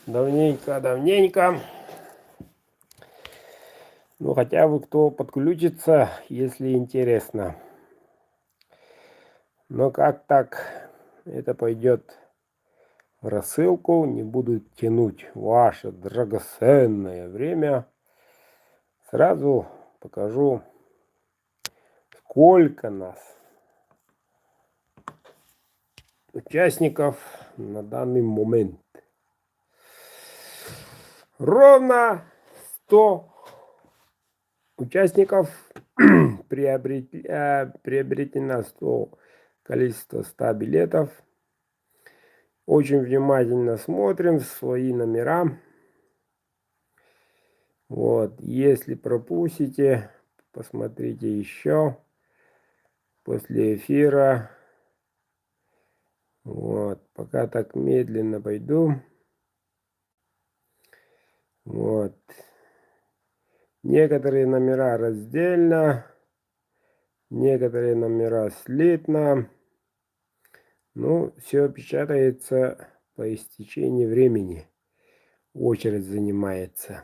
Давненько. Ну, хотя бы кто подключится, если интересно. Но как так это пойдет в рассылку, не буду тянуть ваше драгоценное время. Сразу покажу, сколько нас участников на данный момент. Ровно 100 участников. Приобретено 100 количество 100 билетов. Очень внимательно смотрим свои номера. Вот, если пропустите, посмотрите еще после эфира. Вот, пока так медленно пойду. Вот. Некоторые номера раздельно, некоторые номера слитно. Ну, все печатается по истечении времени. Очередь занимается.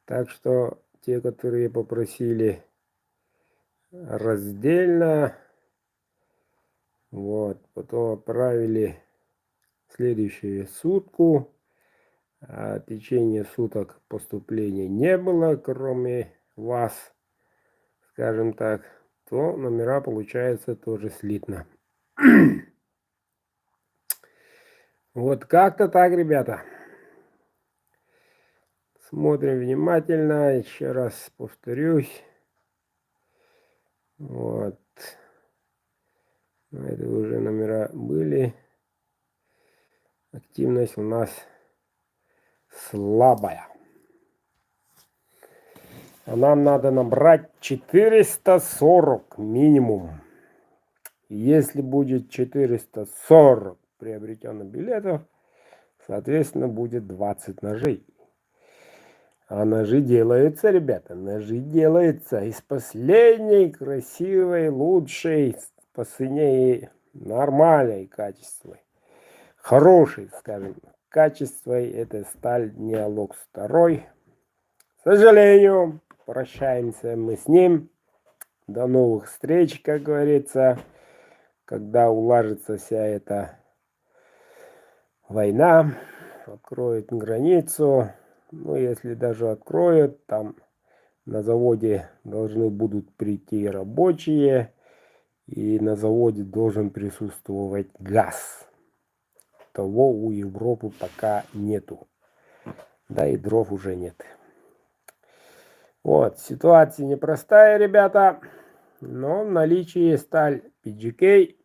Так что те, которые попросили раздельно, вот, потом отправили следующую сутку. А в течение суток поступления не было, кроме вас, скажем так, то номера получаются тоже слитно. Вот как-то так, ребята. Смотрим внимательно, еще раз повторюсь. Вот. Это уже номера были. Активность у нас слабая. А нам надо набрать 440 минимум. Если будет 440 приобретенных билетов, соответственно, будет 20 ножей. А ножи делаются, ребята, ножи делаются из последней, красивой, лучшей, по цене нормальной качества. Хорошей, скажем, качества. Это сталь Неолокс 2. К сожалению, прощаемся мы с ним. До новых встреч, как говорится, когда улажится вся эта война, откроют границу. Ну, если даже откроют, там на заводе должны будут прийти рабочие, и на заводе должен присутствовать газ. Того у Европы пока нету. Да и дров уже нет. Вот, ситуация непростая, ребята. Но в наличии сталь PGK,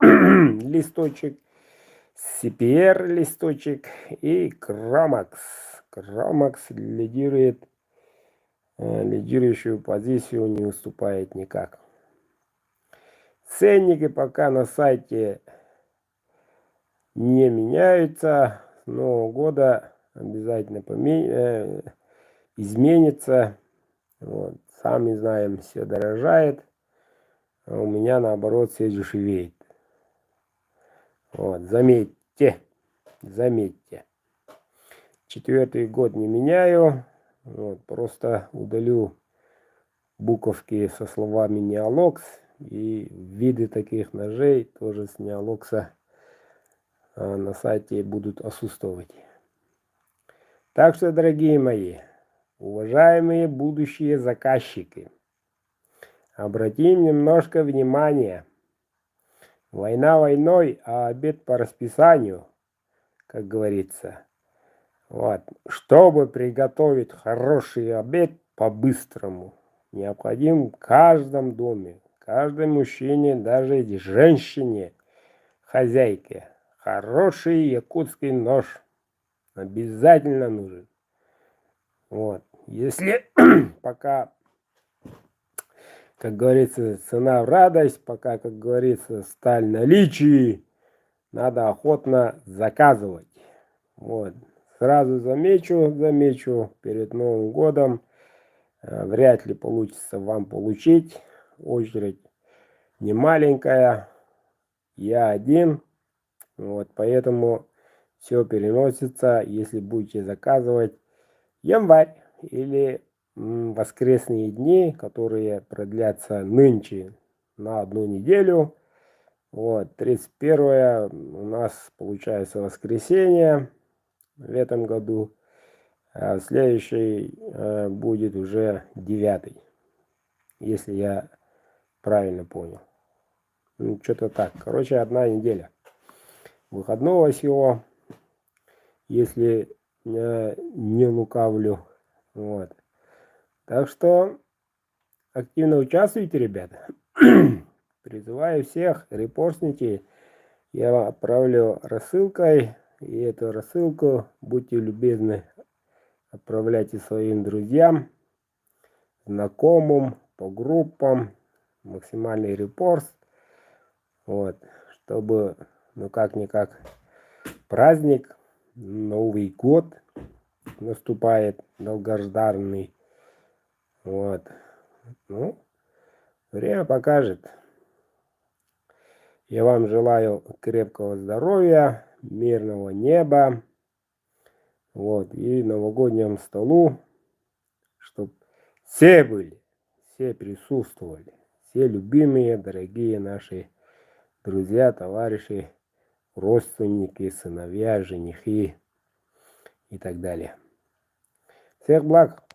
листочек, CPR листочек и Крomакс. Крomакс лидирует, лидирующую позицию не уступает никак. Ценники пока на сайте не меняются. С Нового года обязательно изменится. Вот. Сами знаем, все дорожает. А у меня наоборот все дешевеет. Вот. Заметьте. 4-й год не меняю. Вот. Просто удалю буковки со словами Неолокс. И виды таких ножей тоже с Неолокса на сайте будут отсутствовать. Так что, дорогие мои, уважаемые будущие заказчики, обратим немножко внимания. Война войной, а обед по расписанию, как говорится. Вот. Чтобы приготовить хороший обед по-быстрому, необходим в каждом доме, каждой мужчине, даже женщине, хозяйке, хороший якутский нож. Обязательно нужен. Вот. Если пока, как говорится, цена в радость, пока, как говорится, сталь в наличии, надо охотно заказывать. Вот. Сразу замечу, перед Новым годом вряд ли получится вам получить. Очередь не маленькая. Я один. Вот, поэтому все переносится, если будете заказывать январь или воскресные дни, которые продлятся нынче на 1 неделю. Вот, 31 у нас получается воскресенье в этом году, а следующий будет уже 9, если я правильно понял. Ну, что-то так. Короче, 1 неделя выходного всего, если не лукавлю. Вот. Так что активно участвуйте, ребята. Призываю всех, репостните. Я вам отправлю рассылкой. И эту рассылку, будьте любезны, отправляйте своим друзьям, знакомым, по группам. Максимальный репост. Вот. Чтобы, ну как-никак, праздник, Новый год наступает, долгожданный. Вот. Ну, время покажет. Я вам желаю крепкого здоровья, мирного неба. Вот. И новогоднему столу, чтобы все были, все присутствовали. Все любимые, дорогие наши друзья, товарищи, родственники, сыновья, женихи и так далее. Всех благ!